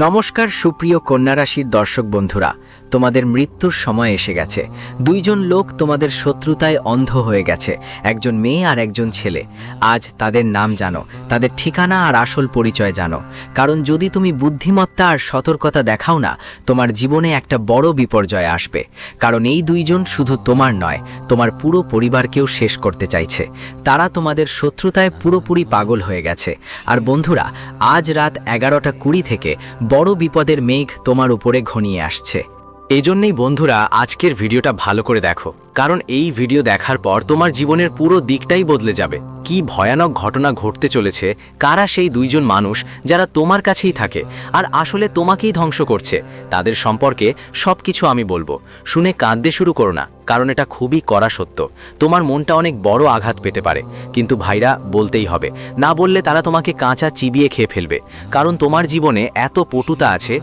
নমস্কার সুপ্রিয় কন্যা রাশির দর্শক বন্ধুরা, তোমাদের মৃত্যুর সময় এসে গেছে। দুইজন লোক তোমাদের শত্রুতায় অন্ধ হয়ে গেছে, একজন মেয়ে আর একজন ছেলে। আজ তাদের নাম জানো, তাদের ঠিকানা আর আসল পরিচয় জানো। কারণ যদি তুমি বুদ্ধিমত্তা আর সতর্কতা দেখাও না, তোমার জীবনে একটা বড় বিপর্যয় আসবে। কারণ এই দুইজন শুধু তোমার নয়, তোমার পুরো পরিবারকেও শেষ করতে চাইছে। তারা তোমাদের শত্রুতায় পুরোপুরি পাগল হয়ে গেছে। আর বন্ধুরা, আজ রাত 11:20 থেকে বড় বিপদের মেঘ তোমার উপরে ঘনিয়ে আসছে। এজন্যই বন্ধুরা আজকের ভিডিওটা ভালো করে দেখো, কারণ এই ভিডিও দেখার পর তোমার জীবনের পুরো দিকটাই বদলে যাবে। কি ভয়ানক ঘটনা ঘটতে চলেছে, কারা সেই দুইজন মানুষ যারা তোমার কাছেই থাকে আর আসলে তোমাকেই ধ্বংস করছে, তাদের সম্পর্কে সবকিছু আমি বলবো। শুনে কাঁদতে শুরু করো না, কারণ এটা খুবই কড়া সত্য। তোমার মনটা অনেক বড় আঘাত পেতে পারে, কিন্তু ভাইরা বলতেই হবে। না বললে তারা তোমাকে কাঁচা চিবিয়ে খেয়ে ফেলবে। কারণ তোমার জীবনে এত পটুতা আছে,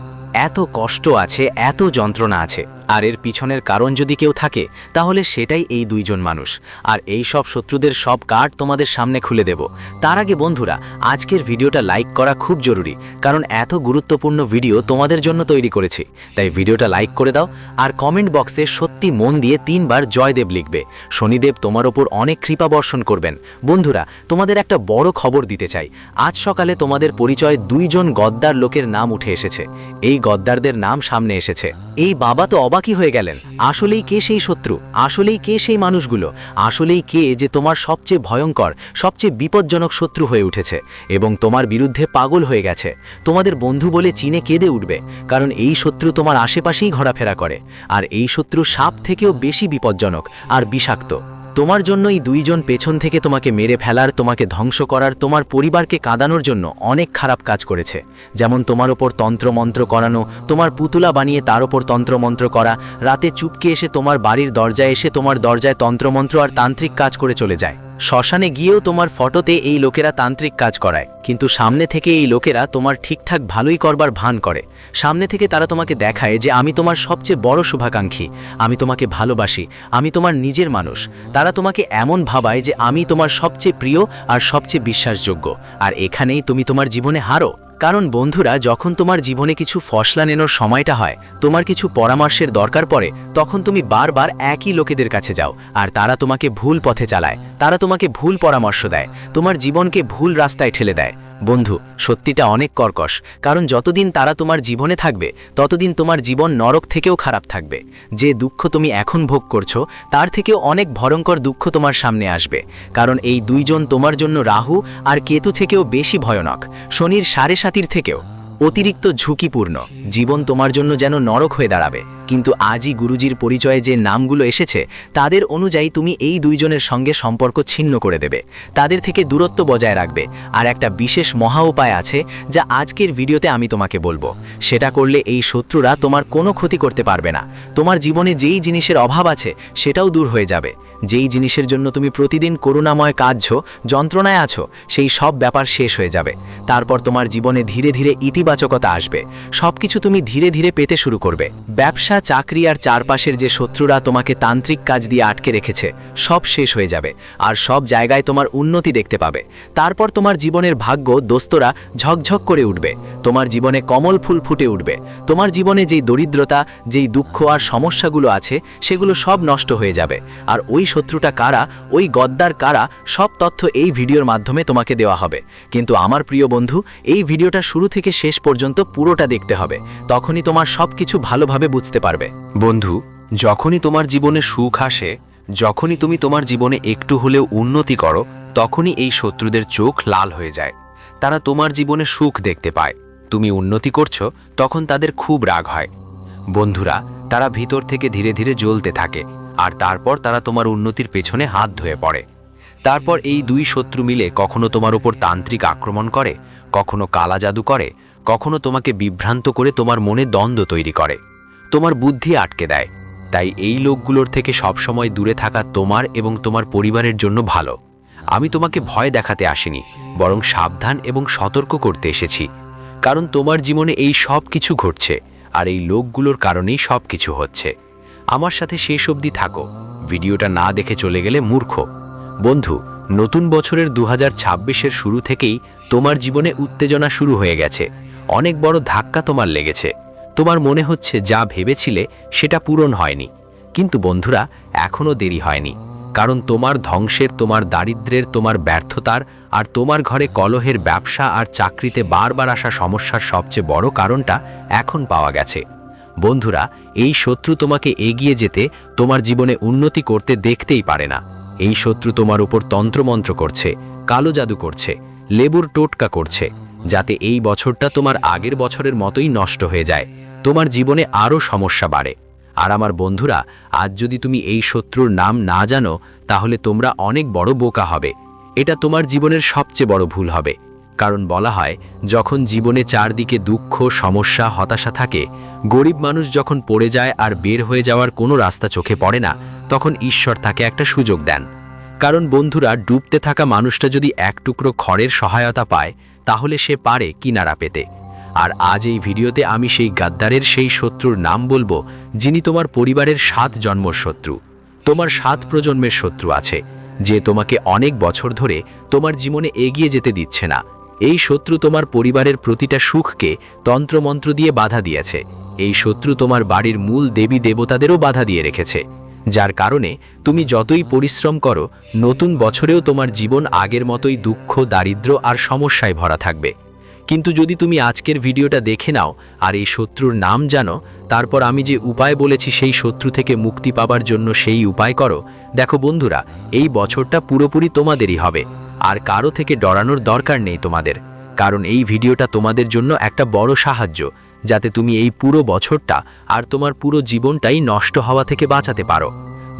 এত কষ্ট আছে, এত যন্ত্রণা আছে। আর এর পিছনের কারণ যদি কেউ থাকে, তাহলে সেটাই এই দুইজন মানুষ। আর এই সব শত্রুদের সব কার্ড তোমাদের সামনে খুলে দেব। তার আগে বন্ধুরা, আজকের ভিডিওটা লাইক করা খুব জরুরি, কারণ এত গুরুত্বপূর্ণ ভিডিও তোমাদের জন্য তৈরি করেছি। তাই ভিডিওটা লাইক করে দাও আর কমেন্ট বক্সে সত্যি মন দিয়ে 3 বার জয়দেব লিখবে। শনিদেব তোমার ওপর অনেক কৃপা বর্ষণ করবেন। বন্ধুরা, তোমাদের একটা বড় খবর দিতে চাই। আজ সকালে তোমাদের পরিচয় দুইজন গদ্দার লোকের নাম উঠে এসেছে। এই গদ্দারদের নাম সামনে এসেছে। এই বাবা তো অবাকই হয়ে গেলেন। আসলেই কে সেই শত্রু? আসলেই কে সেই মানুষগুলো? আসলেই কে যে তোমার সবচেয়ে ভয়ঙ্কর, সবচেয়ে বিপজ্জনক শত্রু হয়ে উঠেছে এবং তোমার বিরুদ্ধে পাগল হয়ে গেছে? তোমাদের বন্ধু বলে চিনে কেঁদে উঠবে, কারণ এই শত্রু তোমার আশেপাশেই ঘোরাফেরা করে। আর এই শত্রু সাপ থেকেও বেশি বিপজ্জনক আর বিষাক্ত। তোমার জন্য এই দুইজন পেছন থেকে তোমাকে মেরে ফেলার, তোমাকে ধ্বংস করার, তোমার পরিবারকে কাঁদানোর জন্য অনেক খারাপ কাজ করেছে। যেমন তোমার ওপর তন্ত্রমন্ত্র করানো, তোমার পুতুলা বানিয়ে তার ওপর তন্ত্রমন্ত্র করা, রাতে চুপকে এসে তোমার বাড়ির দরজায় এসে তোমার দরজায় তন্ত্রমন্ত্র আর তান্ত্রিক কাজ করে চলে যায়। শ্মশানে গিয়েও তোমার ফটোতে এই লোকেরা তান্ত্রিক কাজ করায়, কিন্তু সামনে থেকে এই লোকেরা তোমার ঠিকঠাক ভালোই করবার ভান করে। সামনে থেকে তারা তোমাকে দেখায় যে আমি তোমার সবচেয়ে বড় শুভাকাঙ্ক্ষী, আমি তোমাকে ভালোবাসি, আমি তোমার নিজের মানুষ। তারা তোমাকে এমন ভাবায় যে আমি তোমার সবচেয়ে প্রিয় আর সবচেয়ে বিশ্বাসযোগ্য। আর এখানেই তুমি তোমার জীবনে হারো। কারণ বন্ধুরা, যখন তোমার জীবনে কিছু ফসলা নেনোর সময়টা হয়, তোমার কিছু পরামর্শের দরকার পড়ে, তখন তুমি বারবার একই লোকেদের কাছে যাও আর তারা তোমাকে ভুল পথে চালায়, তারা তোমাকে ভুল পরামর্শ দেয়, তোমার জীবনকে ভুল রাস্তায় ঠেলে দেয়। বন্ধু, সত্যিটা অনেক কর্কশ, কারণ যতদিন তারা তোমার জীবনে থাকবে, ততদিন তোমার জীবন নরক থেকেও খারাপ থাকবে। যে দুঃখ তুমি এখন ভোগ করছো, তার থেকেও অনেক ভয়ঙ্কর দুঃখ তোমার সামনে আসবে। কারণ এই দুইজন তোমার জন্য রাহু আর কেতু থেকেও বেশি ভয়ানক, শনির 7.5 থেকেও অতিরিক্ত ঝুঁকিপূর্ণ। জীবন তোমার জন্য যেন নরক হয়ে দাঁড়াবে। কিন্তু আজই গুরুজির পরিচয়ে যে নামগুলো এসেছে, তাদের অনুযায়ী তুমি এই দুইজনের সঙ্গে সম্পর্ক ছিন্ন করে দেবে, তাদের থেকে দূরত্ব বজায় রাখবে। আর একটা বিশেষ মহা উপায় আছে, যা আজকের ভিডিওতে আমি তোমাকে বলবো। সেটা করলে এই শত্রুরা তোমার কোনো ক্ষতি করতে পারবে না। তোমার জীবনে যেই জিনিসের অভাব আছে, সেটাও দূর হয়ে যাবে। যেই জিনিসের জন্য তুমি প্রতিদিন করুণাময় কাঁদছো, যন্ত্রণায় আছো, সেই সব ব্যাপার শেষ হয়ে যাবে। তারপর তোমার জীবনে ধীরে ধীরে ইতিবাচকতা আসবে। সবকিছু তুমি ধীরে ধীরে পেতে শুরু করবে। ব্যবসা, চাকরি আর চারপাশের যে শত্রুরা তোমাকে তান্ত্রিক কাজ দিয়ে আটকে রেখেছে, সব শেষ হয়ে যাবে। আর সব জায়গায় তোমার উন্নতি দেখতে পাবে। তারপর তোমার জীবনের ভাগ্য দোস্তরা ঝকঝক করে উঠবে। তোমার জীবনে কমল ফুল ফুটে উঠবে। তোমার জীবনে যেই দরিদ্রতা, যেই দুঃখ আর সমস্যাগুলো আছে, সেগুলো সব নষ্ট হয়ে যাবে। আর ওই শত্রুটা কারা, ওই গদ্দার কারা, সব তথ্য এই ভিডিওর মাধ্যমে তোমাকে দেওয়া হবে। কিন্তু আমার প্রিয় বন্ধু, এই ভিডিওটা শুরু থেকে শেষ পর্যন্ত পুরোটা দেখতে হবে। তখনই তোমার সবকিছু ভালোভাবে বুঝতে পারবে। বন্ধু, যখনই তোমার জীবনে সুখ আসে, যখনই তুমি তোমার জীবনে একটু হলেও উন্নতি করো, তখনই এই শত্রুদের চোখ লাল হয়ে যায়। তারা তোমার জীবনে সুখ দেখতে পায়। তুমি উন্নতি করছো, তখন তাদের খুব রাগ হয়। বন্ধুরা, তারা ভিতর থেকে ধীরে ধীরে জ্বলতে থাকে, আর তারপর তারা তোমার উন্নতির পেছনে হাত ধুয়ে পড়ে। তারপর এই দুই শত্রু মিলে কখনো তোমার উপর তান্ত্রিক আক্রমণ করে, কখনো কালা জাদু করে, কখনো তোমাকে বিভ্রান্ত করে তোমার মনে দ্বন্দ্ব তৈরি করে, তোমার বুদ্ধি আটকে দেয়। তাই এই লোকগুলোর থেকে সবসময় দূরে থাকা তোমার এবং তোমার পরিবারের জন্য ভালো। আমি তোমাকে ভয় দেখাতে আসিনি, বরং সাবধান এবং সতর্ক করতে এসেছি। কারণ তোমার জীবনে এই সব কিছু ঘটছে, আর এই লোকগুলোর কারণেই সব কিছু হচ্ছে। আমার সাথে শেষ অবধি থাকো। ভিডিওটা না দেখে চলে গেলে মূর্খ। বন্ধু, নতুন বছরের 2026-এর শুরু থেকেই তোমার জীবনে উত্তেজনা শুরু হয়ে গেছে। অনেক বড় ধাক্কা তোমার লেগেছে। তোমার মনে হচ্ছে যা ভেবেছিলে সেটা পূরণ হয়নি। কিন্তু বন্ধুরা, এখনও দেরি হয়নি। কারণ তোমার ধ্বংসের, তোমার দারিদ্র্যের, তোমার ব্যর্থতার আর তোমার ঘরে কলহের, ব্যবসা আর চাকরিতে বারবার আসা সমস্যার সবচেয়ে বড় কারণটা এখন পাওয়া গেছে। বন্ধুরা, এই শত্রু তোমাকে এগিয়ে যেতে, তোমার জীবনে উন্নতি করতে দেখতেই পারে না। এই শত্রু তোমার উপর তন্ত্রমন্ত্র করছে, কালো জাদু করছে, লেবুর টোটকা করছে, যাতে এই বছরটা তোমার আগের বছরের মতোই নষ্ট হয়ে যায়, তোমার জীবনে আরও সমস্যা বাড়ে। আর আমার বন্ধুরা, আজ যদি তুমি এই শত্রুর নাম না জানো, তাহলে তোমরা অনেক বড় বোকা হবে। এটা তোমার জীবনের সবচেয়ে বড় ভুল হবে। কারণ বলা হয়, যখন জীবনে চারদিকে দুঃখ, সমস্যা, হতাশা থাকে, গরিব মানুষ যখন পড়ে যায় আর বের হয়ে যাওয়ার কোনো রাস্তা চোখে পড়ে না, তখন ঈশ্বর তাকে একটা সুযোগ দেন। কারণ বন্ধুরা, ডুবতে থাকা মানুষটা যদি এক টুকরো খড়ের সহায়তা পায়, তাহলে সে পারে কিনারা পেতে। আর আজ এই ভিডিওতে আমি সেই গাদ্দারের, সেই শত্রুর নাম বলবো, যিনি তোমার পরিবারের 7 জন্মর শত্রু। তোমার 7 প্রজন্মের শত্রু আছে, যে তোমাকে অনেক বছর ধরে তোমার জীবনে এগিয়ে যেতে দিচ্ছে না। এই শত্রু তোমার পরিবারের প্রতিটা সুখকে তন্ত্রমন্ত্র দিয়ে বাধা দিয়েছে। এই শত্রু তোমার বাড়ির মূল দেবী দেবতাদেরও বাধা দিয়ে রেখেছে, যার কারণে তুমি যতই পরিশ্রম করো, নতুন বছরেও তোমার জীবন আগের মতোই দুঃখ, দারিদ্র্য আর সমস্যায় ভরা থাকবে। কিন্তু যদি তুমি আজকের ভিডিওটা দেখে নাও আর এই শত্রুর নাম জানো, তারপর আমি যে উপায় বলেছি সেই শত্রু থেকে মুক্তি পাবার জন্য সেই উপায় করো, দেখো বন্ধুরা, এই বছরটা পুরোপুরি তোমাদেরই হবে। আর কারো থেকে ডরানোর দরকার নেই তোমাদের। কারণ এই ভিডিওটা তোমাদের জন্য একটা বড় সাহায্য, যাতে তুমি এই পুরো বছরটা আর তোমার পুরো জীবনটাই নষ্ট হওয়া থেকে বাঁচাতে পারো।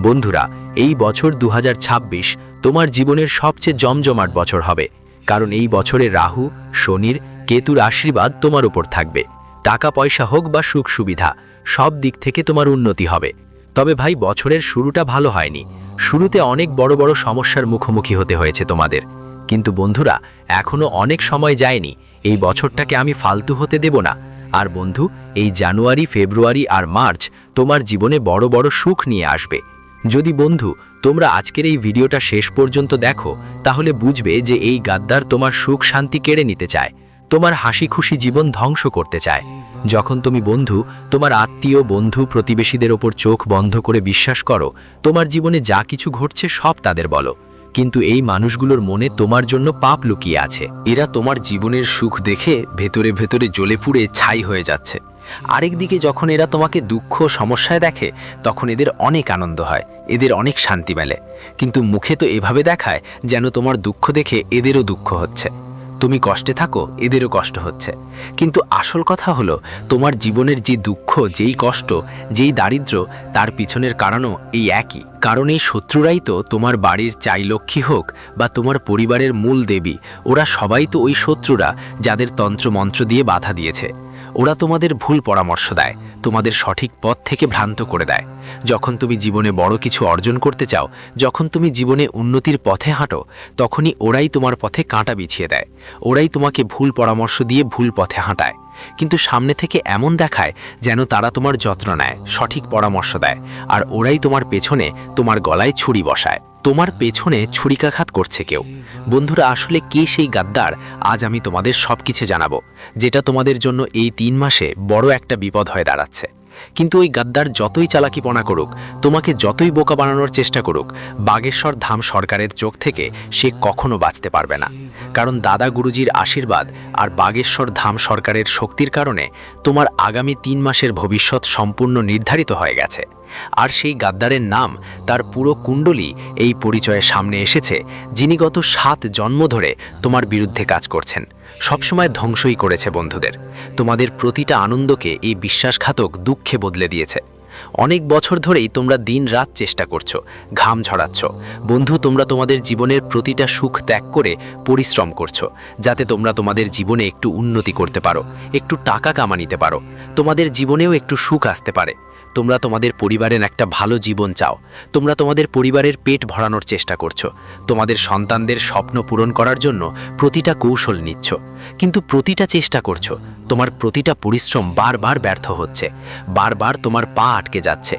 বন্ধুরা, এই বছর 2026 তোমার জীবনের সবচেয়ে জমজমাট বছর হবে। কারণ এই বছরে রাহু, শনির, কেতুর আশীর্বাদ তোমার উপর থাকবে। টাকা পয়সা হোক বা সুখ সুবিধা, সব দিক থেকে তোমার উন্নতি হবে। তবে ভাই, বছরের শুরুটা ভালো হয়নি। শুরুতে অনেক বড় বড় সমস্যার মুখোমুখি হতে হয়েছে তোমাদের। কিন্তু বন্ধুরা, এখনো অনেক সময় যায়নি। এই বছরটাকে আমি ফালতু হতে দেব না। আর বন্ধু, এই জানুয়ারি, ফেব্রুয়ারি আর মার্চ তোমার জীবনে বড় বড় সুখ নিয়ে আসবে। যদি বন্ধু তোমরা আজকের এই ভিডিওটা শেষ পর্যন্ত দেখো, তাহলে বুঝবে যে এই গাদ্দার তোমার সুখ শান্তি কেড়ে নিতে চায়, তোমার হাসি খুশি জীবন ধ্বংস করতে চায়। যখন তুমি বন্ধু, তোমার আত্মীয়, বন্ধু, প্রতিবেশীদের ওপর চোখ বন্ধ করে বিশ্বাস করো, তোমার জীবনে যা কিছু ঘটছে সব তাদের বলো, কিন্তু এই মানুষগুলোর মনে তোমার জন্য পাপ লুকিয়ে আছে। এরা তোমার জীবনের সুখ দেখে ভেতরে ভেতরে জ্বলে পুড়ে ছাই হয়ে যাচ্ছে। আরেকদিকে যখন এরা তোমাকে দুঃখ, সমস্যায় দেখে, তখন এদের অনেক আনন্দ হয়, এদের অনেক শান্তি মেলে। কিন্তু মুখে তো এভাবে দেখায় যেন তোমার দুঃখ দেখে এদেরও দুঃখ হচ্ছে। তুমি কষ্টে থাকো, এদেরও কষ্ট হচ্ছে। কিন্তু আসল কথা হলো, তোমার জীবনের যে দুঃখ, যেই কষ্ট, যেই দারিদ্র্য, তার পিছনের কারণও এই একই। কারণ এই শত্রুরাই তো তোমার বাড়ির চাইলক্ষ্মী হোক বা তোমার পরিবারের মূল দেবী, ওরা সবাই তো ওই শত্রুরা, যাদের তন্ত্রমন্ত্র দিয়ে বাধা দিয়েছে। ওরা তোমাদের ভুল পরামর্শ দেয়, তোমাদের সঠিক পথ থেকে ভ্রান্ত করে দেয়। যখন তুমি জীবনে বড় কিছু অর্জন করতে চাও, যখন তুমি জীবনে উন্নতির পথে হাঁটো, তখনই ওরাই তোমার পথে কাঁটা বিছিয়ে দেয়। ওরাই তোমাকে ভুল পরামর্শ দিয়ে ভুল পথে হাঁটায়। কিন্তু সামনে থেকে এমন দেখায় যেন তারা তোমার যত্ন নেয়, সঠিক পরামর্শ দেয়। আর ওরাই তোমার পেছনে, তোমার গলায় ছুরি বসায়। তোমার পেছনে ছুরিকাঘাত করছে কেউ। বন্ধুরা, আসলে কে সেই গাদ্দার, আজ আমি তোমাদের সবকিছু জানাবো, যেটা তোমাদের জন্য এই 3 মাসে বড় একটা বিপদ হয়ে দাঁড়াচ্ছে। কিন্তু ওই গাদ্দার যতই চালাকিপনা করুক, তোমাকে যতই বোকা বানানোর চেষ্টা করুক, বাগেশ্বর ধাম সরকারের চোখ থেকে সে কখনো বাঁচতে পারবে না। কারণ দাদা গুরুজির আশীর্বাদ আর বাগেশ্বর ধাম সরকারের শক্তির কারণে তোমার আগামী 3 মাসের ভবিষ্যৎ সম্পূর্ণ নির্ধারিত হয়ে গেছে। আর সেই গাদ্দারের নাম, তার পুরো কুণ্ডলী এই পরিচয়ে সামনে এসেছে, যিনি গত 7 জন্ম ধরে তোমার বিরুদ্ধে কাজ করছেন, সবসময় ধ্বংসই করেছে বন্ধুদের। তোমাদের প্রতিটা আনন্দকে এই বিশ্বাসঘাতক দুঃখে বদলে দিয়েছে। অনেক বছর ধরেই তোমরা দিন রাত চেষ্টা করছো, ঘাম ঝরাচ্ছ। বন্ধু, তোমরা তোমাদের জীবনের প্রতিটা সুখ ত্যাগ করে পরিশ্রম করছো, যাতে তোমরা তোমাদের জীবনে একটু উন্নতি করতে পারো, একটু টাকা কামানিতে পারো, তোমাদের জীবনেও একটু সুখ আসতে পারে। তোমরা তোমাদের পরিবারের একটা ভালো জীবন চাও, তোমরা তোমাদের পরিবারের পেট ভরানোর চেষ্টা করছো, তোমাদের সন্তানদের স্বপ্ন পূরণ করার জন্য প্রতিটা কৌশল নিচ্ছ। কিন্তু প্রতিটা চেষ্টা করছো, তোমার প্রতিটা পরিশ্রম বারবার ব্যর্থ হচ্ছে, বারবার তোমার পা আটকে যাচ্ছে।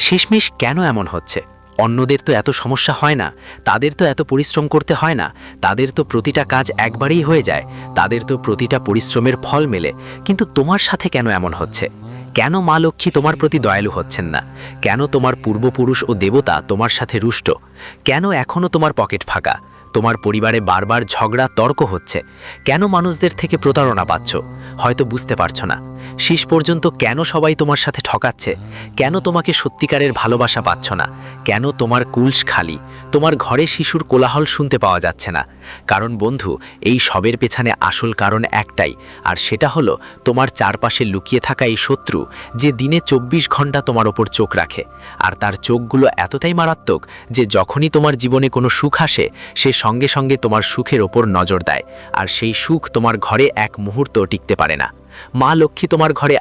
শেষমেশ কেন এমন হচ্ছে? অন্যদের তো এত সমস্যা হয় না, তাদের তো এত পরিশ্রম করতে হয় না, তাদের তো প্রতিটা কাজ একবারেই হয়ে যায়, তাদের তো প্রতিটা পরিশ্রমের ফল মেলে, কিন্তু তোমার সাথে কেন এমন হচ্ছে? কেন মা লক্ষ্মী তোমার প্রতি দয়ালু হচ্ছেন না? কেন তোমার পূর্বপুরুষ ও দেবতা তোমার সাথে রুষ্ট? কেন এখনও তোমার পকেট ফাঁকা? তোমার পরিবারে বারবার ঝগড়া তর্ক হচ্ছে? কেন মানুষদের থেকে প্রতারণা পাচ্ছ? হয়তো বুঝতে পারছো না। শেষ পর্যন্ত কেন সবাই তোমার সাথে ঠকাচ্ছে? কেন তোমাকে সত্যিকারের ভালোবাসা পাচ্ছ না? কেন তোমার কুলস খালি? তোমার ঘরে শিশুর কোলাহল শুনতে পাওয়া যাচ্ছে না? কারণ বন্ধু, এই সবের পেছনে আসল কারণ একটাই, আর সেটা হলো তোমার চারপাশে লুকিয়ে থাকা এই শত্রু, যে দিনে 24 ঘন্টা তোমার ওপর চোখ রাখে। আর তার চোখগুলো এতটাই মারাত্মক যে যখনই তোমার জীবনে কোনো সুখ আসে, সে সঙ্গে সঙ্গে তোমার সুখের ওপর নজর দেয়, আর সেই সুখ তোমার ঘরে এক মুহূর্ত টিকতে পারে না। মা লক্ষ্মী তোমার ঘরে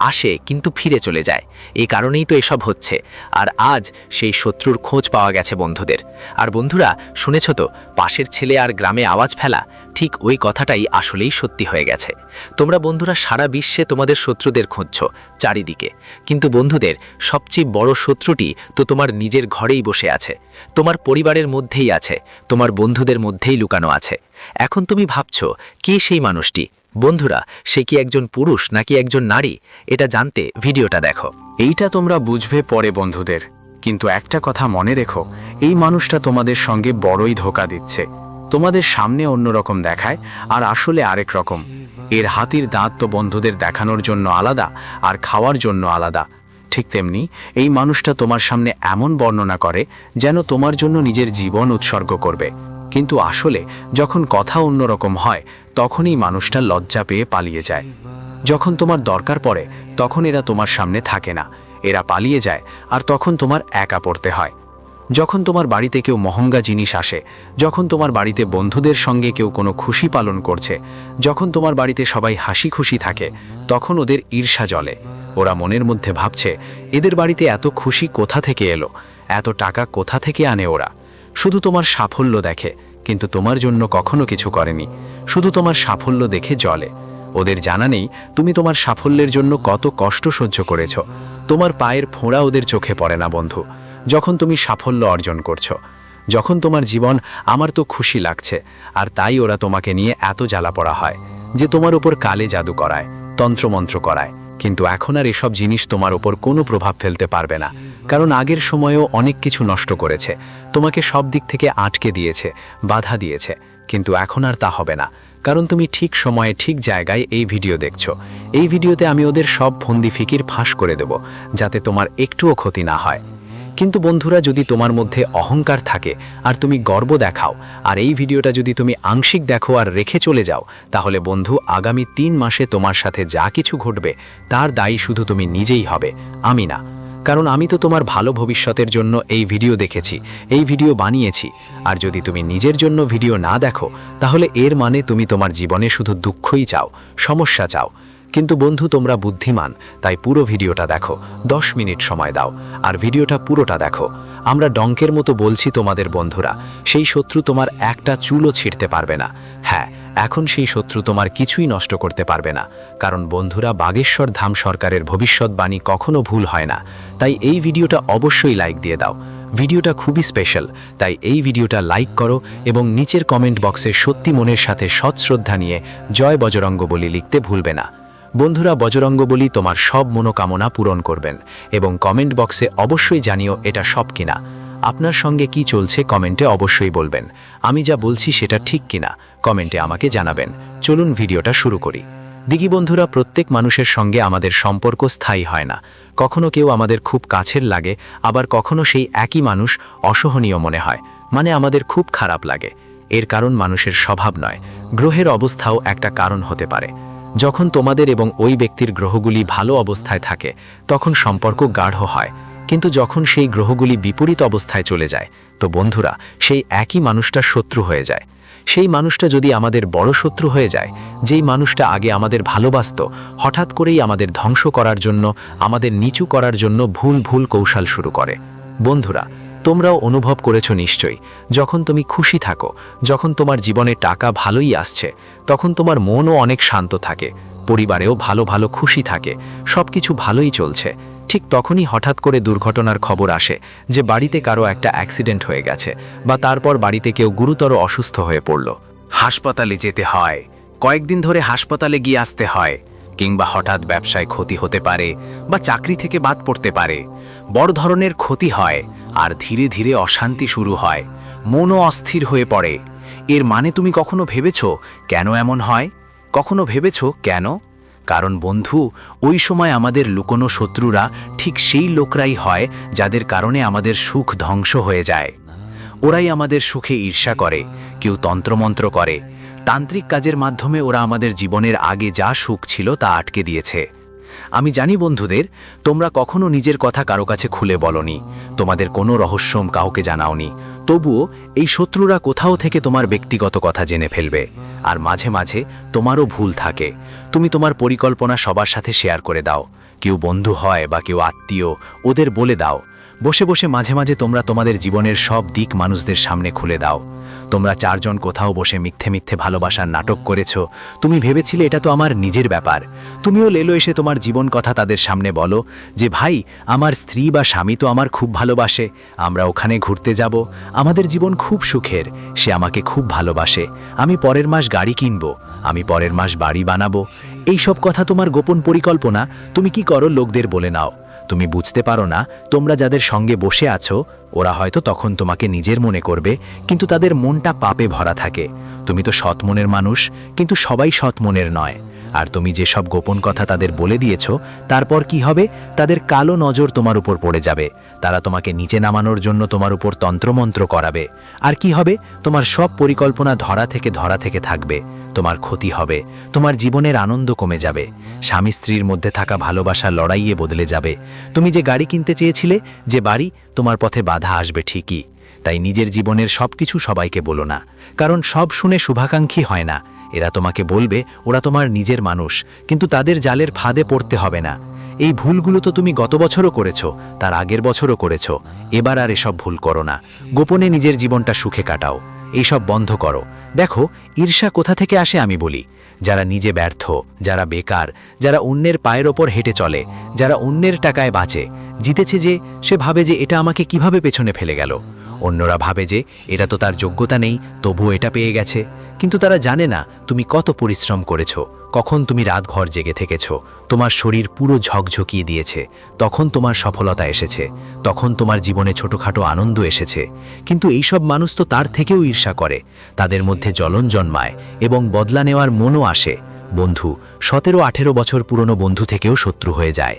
আসে কিন্তু ফিরে চলে যায়। এই কারণেই তো এসব হচ্ছে। আর আজ সেই শত্রুর খোঁজ পাওয়া গেছে বন্ধুদের। আর বন্ধুরা, শুনেছ তো, পাশের ছেলে আর গ্রামে আওয়াজ ফেলা, ঠিক ওই কথাটাই আসলেই সত্যি হয়ে গেছে। তোমরা বন্ধুরা সারা বিশ্বে তোমাদের শত্রুদের খুঁজছ চারিদিকে, কিন্তু বন্ধুদের সবচেয়ে বড় শত্রুটি তো তোমার নিজের ঘরেই বসে আছে, তোমার পরিবারের মধ্যেই আছে, তোমার বন্ধুদের মধ্যেই লুকানো আছে। এখন তুমি ভাবছো, কে সেই মানুষটি? বন্ধুরা, সে কি একজন পুরুষ নাকি একজন নারী? এটা জানতে ভিডিওটা দেখো। এইটা তোমরা বুঝবে পরে বন্ধুদের, কিন্তু একটা কথা মনে রেখো, এই মানুষটা তোমাদের সঙ্গে বড়ই ধোঁকা দিচ্ছে। তোমাদের সামনে অন্যরকম দেখায় আর আসলে আরেক রকম। এর হাতির দাঁত তো বন্ধুদের দেখানোর জন্য আলাদা আর খাওয়ার জন্য আলাদা। ঠিক তেমনি এই মানুষটা তোমার সামনে এমন বর্ণনা করে যেন তোমার জন্য নিজের জীবন উৎসর্গ করবে, কিন্তু আসলে যখন কথা অন্যরকম হয় তখনই মানুষটা লজ্জা পেয়ে পালিয়ে যায়। যখন তোমার দরকার পড়ে তখন এরা তোমার সামনে থাকে না, এরা পালিয়ে যায়, আর তখন তোমার একা পড়তে হয়। যখন তোমার বাড়িতে কেউ মহঙ্গা জিনিস আসে, যখন তোমার বাড়িতে বন্ধুদের সঙ্গে কেউ কোনো খুশি পালন করছে, যখন তোমার বাড়িতে সবাই হাসি খুশি থাকে, তখন ওদের ঈর্ষা জ্বলে। ওরা মনের মধ্যে ভাবছে, এদের বাড়িতে এত খুশি কোথা থেকে এলো, এত টাকা কোথা থেকে আনে ওরা। শুধু তোমার সাফল্য দেখে, কিন্তু তোমার জন্য কখনো কিছু করেনি, শুধু তোমার সাফল্য দেখে জ্বলে। ওদের জানা নেই তুমি তোমার সাফল্যের জন্য কত কষ্ট সহ্য করেছ। তোমার পায়ের ফোঁড়া ওদের চোখে পড়ে না বন্ধু, যখন তুমি সাফল্য অর্জন করছো। যখন তোমার জীবন আমার তো খুশি লাগছে, আর তাই ওরা তোমাকে নিয়ে এত জ্বালা পড়া হয় যে তোমার উপর কালে জাদু করায়, তন্ত্রমন্ত্র করায়। কিন্তু এখন আর এসব জিনিস তোমার উপর কোনো প্রভাব ফেলতে পারবে না, কারণ আগের সময়েও অনেক কিছু নষ্ট করেছে, তোমাকে সব দিক থেকে আটকে দিয়েছে, বাধা দিয়েছে। কিন্তু এখন আর তা হবে না, কারণ তুমি ঠিক সময়ে ঠিক জায়গায় এই ভিডিও দেখছো। এই ভিডিওতে আমি ওদের সব ফন্দি ফিকির ফাঁস করে দেব, যাতে তোমার একটুও ক্ষতি না হয়। কিন্তু বন্ধুরা, যদি তোমার মধ্যে অহংকার থাকে আর তুমি গর্ব দেখাও, আর এই ভিডিওটা যদি তুমি আংশিক দেখো আর রেখে চলে যাও, তাহলে বন্ধু, আগামী 3 মাসে তোমার সাথে যা কিছু ঘটবে তার দায়ী শুধু তুমি নিজেই হবে, আমি না। কারণ আমি তো তোমার ভালো ভবিষ্যতের জন্য এই ভিডিও দেখেছি, এই ভিডিও বানিয়েছি। আর যদি তুমি নিজের জন্য ভিডিও না দেখো, তাহলে এর মানে তুমি তোমার জীবনে শুধু দুঃখই চাও, সমস্যা চাও। কিন্তু বন্ধু, তোমরা বুদ্ধিমান, তাই পুরো ভিডিওটা দেখো, 10 মিনিট সময় দাও আর ভিডিওটা পুরোটা দেখো। আমরা ডঙ্কের মতো বলছি তোমাদের বন্ধুরা, সেই শত্রু তোমার একটা চুলও ছিঁড়তে পারবে না। হ্যাঁ, এখন সেই শত্রু তোমার কিছুই নষ্ট করতে পারবে না, কারণ বন্ধুরা, বাগেশ্বর ধাম সরকারের ভবিষ্যৎবাণী কখনো ভুল হয় না। তাই এই ভিডিওটা অবশ্যই লাইক দিয়ে দাও। ভিডিওটা খুবই স্পেশাল, তাই এই ভিডিওটা লাইক করো এবং নিচের কমেন্ট বক্সে সত্যি মনের সাথে সৎ শ্রদ্ধা নিয়ে জয় বজরঙ্গবলী লিখতে ভুলবে না। বন্ধুরা, বজরঙ্গবলী তোমার সব মনোকামনা পূরণ করবেন, এবং কমেন্ট বক্সে অবশ্যই জানিও এটা সব কিনা। আপনার সঙ্গে কি চলছে কমেন্টে অবশ্যই বলবেন। আমি যা বলছি সেটা ঠিক কিনা কমেন্টে আমাকে জানাবেন। চলুন ভিডিওটা শুরু করি। দিঘি বন্ধুরা, প্রত্যেক মানুষের সঙ্গে আমাদের সম্পর্ক স্থায়ী হয় না। কখনো কেউ আমাদের খুব কাছের লাগে, আবার কখনো সেই একই মানুষ অসহনীয় মনে হয়, মানে আমাদের খুব খারাপ লাগে। এর কারণ মানুষের স্বভাব নয়, গ্রহের অবস্থাও একটা কারণ হতে পারে। যখন তোমাদের এবং ওই ব্যক্তির গ্রহগুলি ভালো অবস্থায় থাকে, তখন সম্পর্ক গাঢ় হয়। কিন্তু যখন সেই গ্রহগুলি বিপরীত অবস্থায় চলে যায়, তো বন্ধুরা, সেই একই মানুষটা শত্রু হয়ে যায়। সেই মানুষটা যদি আমাদের বড় শত্রু হয়ে যায়, যেই মানুষটা আগে আমাদের ভালোবাসত, হঠাৎ করেই আমাদের ধ্বংস করার জন্য, আমাদের নিচু করার জন্য ভুল ভুল কৌশল শুরু করে। বন্ধুরা, তোমরাও অনুভব করেছো নিশ্চয়ই, যখন তুমি খুশি থাকো, যখন তোমার জীবনে টাকা ভালোই আসছে, তখন তোমার মনও অনেক শান্ত থাকে, পরিবারেও ভালো ভালো খুশি থাকে, সব কিছু ভালোই চলছে। ঠিক তখনই হঠাৎ করে দুর্ঘটনার খবর আসে যে বাড়িতে কারো একটা অ্যাক্সিডেন্ট হয়ে গেছে বা তারপর বাড়িতে কেউ গুরুতর অসুস্থ হয়ে পড়ল। হাসপাতালে যেতে হয়, কয়েকদিন ধরে হাসপাতালে গিয়ে আসতে হয়, কিংবা হঠাৎ ব্যবসায় ক্ষতি হতে পারে বা চাকরি থেকে বাদ পড়তে পারে। বড় ধরনের ক্ষতি হয় আর ধীরে ধীরে অশান্তি শুরু হয়, মনও অস্থির হয়ে পড়ে। এর মানে তুমি কখনো ভেবেছো কেন এমন হয়? কখনো ভেবেছো কেন? কারণ বন্ধু, ওই সময় আমাদের লুকোনো শত্রুরা ঠিক সেই লোকরাই হয় যাদের কারণে আমাদের সুখ ধ্বংস হয়ে যায়। ওরাই আমাদের সুখে ঈর্ষা করে, কেউ তন্ত্রমন্ত্র করে, তান্ত্রিক কাজের মাধ্যমে ওরা আমাদের জীবনের আগে যা সুখ ছিল তা আটকে দিয়েছে। আমি জানি বন্ধুদের, তোমরা কখনো নিজের কথা কারো কাছে খুলে বলনি, তোমাদের কোনো রহস্য কাউকে জানাওনি। তবুও এই শত্রুরা কোথাও থেকে তোমার ব্যক্তিগত কথা জেনে ফেলবে। আর মাঝে মাঝে তোমারও ভুল থাকে, তুমি তোমার পরিকল্পনা সবার সাথে শেয়ার করে দাও। কেউ বন্ধু হয় বা কেউ আত্মীয়, ওদের বলে দাও। বসে বসে মাঝে মাঝে তোমরা তোমাদের জীবনের সব দিক মানুষদের সামনে খুলে দাও। তোমরা চারজন কোথাও বসে মিথ্যে মিথ্যে ভালোবাসার নাটক করেছ। তুমি ভেবেছিলে এটা তো আমার নিজের ব্যাপার। তুমিও লেলো এসে তোমার জীবন কথা তাদের সামনে বলো যে ভাই, আমার স্ত্রী বা স্বামী তো আমার খুব ভালোবাসে, আমরা ওখানে ঘুরতে যাব, আমাদের জীবন খুব সুখের, সে আমাকে খুব ভালোবাসে, আমি পরের মাস গাড়ি কিনবো, আমি পরের মাস বাড়ি বানাবো। এই সব কথা তোমার গোপন পরিকল্পনা। তুমি কি করো? লোকদের বলে নাও। তুমি বুঝতে পারো না তোমরা যাদের সঙ্গে বসে আছো ওরা হয়তো তখন তোমাকে নিজের মনে করবে, কিন্তু তাদের মনটা পাপে ভরা থাকে। তুমি তো সৎ মনের মানুষ, কিন্তু সবাই সৎ মনের নয়। আর তুমি যেসব গোপন কথা তাদের বলে দিয়েছো, তারপর কি হবে? তাদের কালো নজর তোমার উপর পড়ে যাবে। তারা তোমাকে নিচে নামানোর জন্য তোমার উপর তন্ত্রমন্ত্র করাবে। আর কি হবে? তোমার সব পরিকল্পনা ধরা থেকে থাকবে। তোমার ক্ষতি হবে, তোমার জীবনের আনন্দ কমে যাবে, স্বামী স্ত্রীর মধ্যে থাকা ভালোবাসা লড়াইয়ে বদলে যাবে। তুমি যে গাড়ি কিনতে চেয়েছিলে, যে বাড়ি, তোমার পথে বাধা আসবে ঠিকই। তাই নিজের জীবনের সবকিছু সবাইকে বলো না, কারণ সব শুনে শুভাকাঙ্ক্ষী হয় না। এরা তোমাকে বলবে ওরা তোমার নিজের মানুষ, কিন্তু তাদের জালের ফাঁদে পড়তে হবে না। এই ভুলগুলো তো তুমি গত বছরও করেছো, তার আগের বছরও করেছো। এবার আর এসব ভুল করো না। গোপনে নিজের জীবনটা সুখে কাটাও। এইসব বন্ধ করো। দেখো, ঈর্ষা কোথা থেকে আসে আমি বলি। যারা নিজে ব্যর্থ, যারা বেকার, যারা অন্যের পায়ের ওপর হেঁটে চলে, যারা অন্যের টাকায় বাঁচে, জিতেছে যে, সে ভাবে যে এটা আমাকে কিভাবে পেছনে ফেলে গেল। অন্যরা ভাবে যে এটা তো তার যোগ্যতা নেই, তবুও এটা পেয়ে গেছে। কিন্তু তারা জানে না তুমি কত পরিশ্রম করেছো, কখন তুমি রাত ঘর জেগে থেকেছো, তোমার শরীর পুরো ঝকঝকিয়ে দিয়েছে। তখন তোমার সফলতা এসেছে, তখন তোমার জীবনে ছোটখাটো আনন্দ এসেছে। কিন্তু এইসব মানুষ তো তার থেকেও ঈর্ষা করে, তাদের মধ্যে জ্বলন জন্মায় এবং বদলা নেওয়ার মনও আসে। বন্ধু 17-18 বছর পুরনো বন্ধু থেকেও শত্রু হয়ে যায়।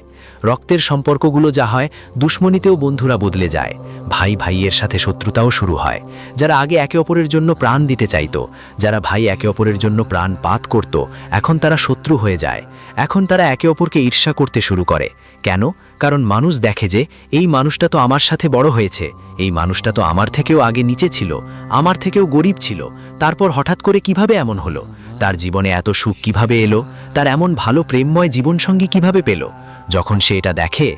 রক্তের সম্পর্কগুলো যা হয়, দুশ্মনীতেও বন্ধুরা বদলে যায়। ভাই ভাইয়ের সাথে শত্রুতাও শুরু হয়। যারা আগে একে অপরের জন্য প্রাণ দিতে চাইতো, যারা ভাই একে অপরের জন্য প্রাণ পাত করত, এখন তারা শত্রু হয়ে যায়। এখন তারা একে অপরকে ঈর্ষা করতে শুরু করে। কেন? কারণ মানুষ দেখে যে এই মানুষটা তো আমার সাথে বড় হয়েছে, এই মানুষটা তো আমার থেকেও আগে নিচে ছিল, আমার থেকেও গরিব ছিল, তারপর হঠাৎ করে কিভাবে এমন হলো? তার জীবনে এত সুখ কিভাবে এলো? তার এমন ভালো প্রেমময় জীবনসঙ্গী কিভাবে পেল? যখন সে এটা দেখে,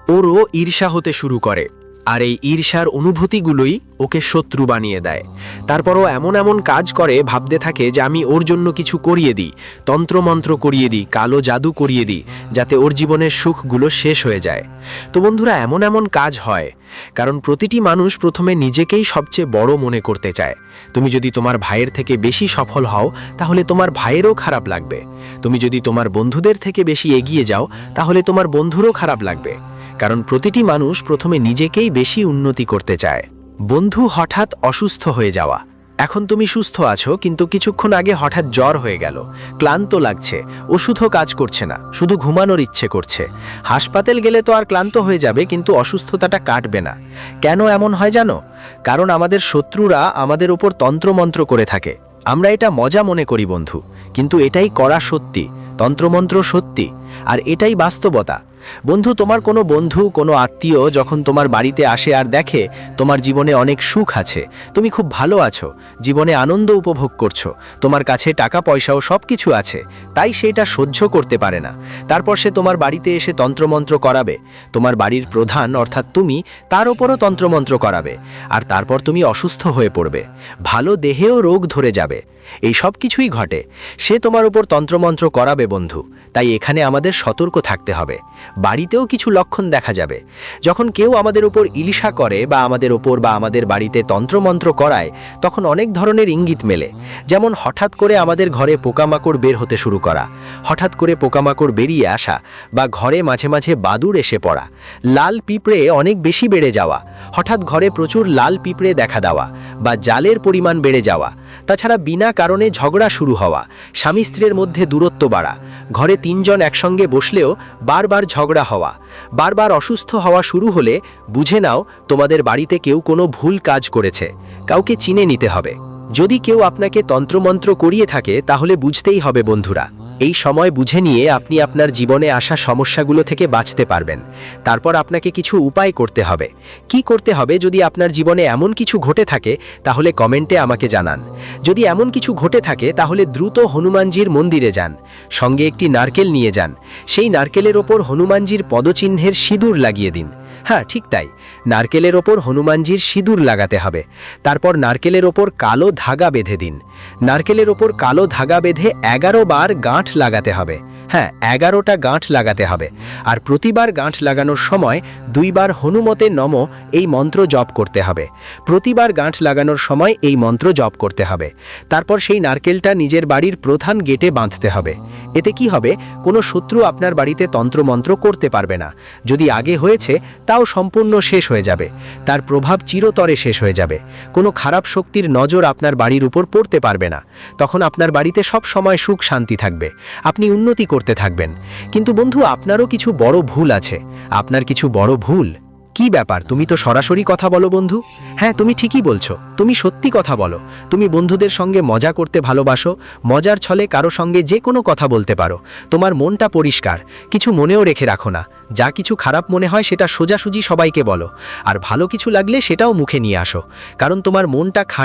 ওরও ঈর্ষা হতে শুরু করে। আর এই ঈর্ষার অনুভূতিগুলোই ওকে শত্রু বানিয়ে দেয়। তারপরও এমন এমন কাজ করে, ভাবতে থাকে যে আমি ওর জন্য কিছু করিয়ে দিই, তন্ত্রমন্ত্র করিয়ে দিই, কালো জাদু করিয়ে দিই, যাতে ওর জীবনের সুখগুলো শেষ হয়ে যায়। তো বন্ধুরা, এমন এমন কাজ হয় কারণ প্রতিটি মানুষ প্রথমে নিজেকেই সবচেয়ে বড় মনে করতে চায়। তুমি যদি তোমার ভাইয়ের থেকে বেশি সফল হও, তাহলে তোমার ভাইয়েরও খারাপ লাগবে। তুমি যদি তোমার বন্ধুদের থেকে বেশি এগিয়ে যাও, তাহলে তোমার বন্ধুরও খারাপ লাগবে। কারণ প্রতিটি মানুষ প্রথমে নিজেকেই বেশি উন্নতি করতে চায়। বন্ধু হঠাৎ অসুস্থ হয়ে যাওয়া। এখন তুমি সুস্থ আছো, কিন্তু কিছুক্ষণ আগে হঠাৎ জ্বর হয়ে গেল, ক্লান্ত লাগছে, ওষুধও কাজ করছে না, শুধু ঘুমানোর ইচ্ছে করছে। হাসপাতাল গেলে তো আর ক্লান্ত হয়ে যাবে, কিন্তু অসুস্থতাটা কাটবে না। কেন এমন হয় জানো? কারণ আমাদের শত্রুরা আমাদের উপর তন্ত্রমন্ত্র করে থাকে। আমরা এটা মজা মনে করি বন্ধু, কিন্তু এটাই করা সত্যি। তন্ত্রমন্ত্র সত্যি, আর এটাই বাস্তবতা। বন্ধু, তোমার কোনো বন্ধু, কোনো আত্মীয় যখন তোমার বাড়িতে আসে আর দেখে তোমার জীবনে অনেক সুখ আছে, তুমি খুব ভালো আছো, জীবনে আনন্দ উপভোগ করছো, তোমার কাছে টাকা পয়সাও সব কিছু আছে, তাই সেটা সহ্য করতে পারে না। তারপর সে তোমার বাড়িতে এসে তন্ত্রমন্ত্র করাবে। তোমার বাড়ির প্রধান অর্থাৎ তুমি, তার ওপরও তন্ত্রমন্ত্র করাবে। আর তারপর তুমি অসুস্থ হয়ে পড়বে, ভালো দেহেও রোগ ধরে যাবে। এই সব কিছুই ঘটে। সে তোমার উপর তন্ত্রমন্ত্র করাবে বন্ধু, তাই এখানে আমাদের সতর্ক থাকতে হবে। বাড়িতেও কিছু লক্ষণ দেখা যাবে। যখন কেউ আমাদের উপর ইলিশা করে বা আমাদের উপর বা আমাদের বাড়িতে তন্ত্রমন্ত্র করায়, তখন অনেক ধরনের ইঙ্গিত মেলে। যেমন হঠাৎ করে আমাদের ঘরে পোকামাকড় বের হতে শুরু করা, হঠাৎ করে পোকামাকড় বেরিয়ে আসা, বা ঘরে মাঝে মাঝে বাদুড় এসে পড়া, লাল পিঁপড়ে অনেক বেশি বেড়ে যাওয়া, হঠাৎ ঘরে প্রচুর লাল পিঁপড়ে দেখা দেওয়া, বা জালের পরিমাণ বেড়ে যাওয়া। তাছাড়া বিনা কারণে ঝগড়া শুরু হওয়া, স্বামী স্ত্রীর মধ্যে দূরত্ব বাড়া, ঘরে 3 জন একসঙ্গে বসলেও বারবার ঝগড়া হওয়া, বারবার অসুস্থ হওয়া শুরু হলে বুঝে নাও তোমাদের বাড়িতে কেউ কোনো ভুল কাজ করেছে। কাউকে চিনে নিতে হবে। যদি কেউ আপনাকে তন্ত্রমন্ত্র করিয়ে থাকে তাহলে বুঝতেই হবে বন্ধুরা। এই সময় বুঝে নিয়ে আপনি আপনার জীবনে আসা সমস্যাগুলো থেকে বাঁচতে পারবেন। তারপর আপনাকে কিছু উপায় করতে হবে। কি করতে হবে যদি আপনার জীবনে এমন কিছু ঘটে থাকে তাহলে কমেন্টে আমাকে জানান। যদি এমন কিছু ঘটে থাকে তাহলে দ্রুত হনুমানজির মন্দিরে যান, সঙ্গে একটি নারকেল নিয়ে যান। সেই নারকেলের ওপর হনুমানজির পদচিহ্নের সিঁদুর লাগিয়ে দিন। হ্যাঁ, ঠিক তাই, নারকেলের ওপর হনুমানজির সিঁদুর লাগাতে হবে। তারপর নারকেলের ওপর কালো ধাগা বেঁধে দিন। নারকেলের ওপর কালো ধাগা বেঁধে 11 বার গাঁঠ লাগাতে হবে। হ্যাঁ, 11টা গাঁঠ লাগাতে হবে। আর প্রতিবার গাঁঠ লাগানোর সময় 2 বার হনুমতে নম এই মন্ত্র জপ করতে হবে। প্রতিবার গাঁঠ লাগানোর সময় এই মন্ত্র জপ করতে হবে। তারপর সেই নারকেলটা নিজের বাড়ির প্রধান গেটে বাঁধতে হবে। এতে কি হবে, কোনো শত্রু আপনার বাড়িতে তন্ত্রমন্ত্র করতে পারবে না। যদি আগে হয়েছে তাও সম্পূর্ণ শেষ হয়ে যাবে, তার প্রভাব চিরতরে শেষ হয়ে যাবে। কোনো খারাপ শক্তির নজর আপনার বাড়ির উপর পড়তে পারবে না। তখন আপনার বাড়িতে সব সময় সুখ শান্তি থাকবে, আপনি উন্নতি করতে থাকবেন। কিন্তু বন্ধু, আপনারও কিছু বড় ভুল আছে। আপনার কিছু বড় ভুল। কি ব্যাপার, তুমি তো সরাসরি কথা বলো বন্ধু। হ্যাঁ, তুমি ঠিকই বলছো, তুমি সত্যি কথা বলো। তুমি বন্ধুদের সঙ্গে মজা করতে ভালোবাসো, মজার ছলে কারো সঙ্গে যে কোনো কথা বলতে পারো। তোমার মনটা পরিষ্কার, কিছু মনেও রেখে রাখো না। যা কিছু খারাপ মনে হয় সেটা সোজাসুজি সবাইকে বলো, আর ভালো কিছু লাগলে সেটাও মুখে নিয়ে আসো। কারণ তোমার মনটা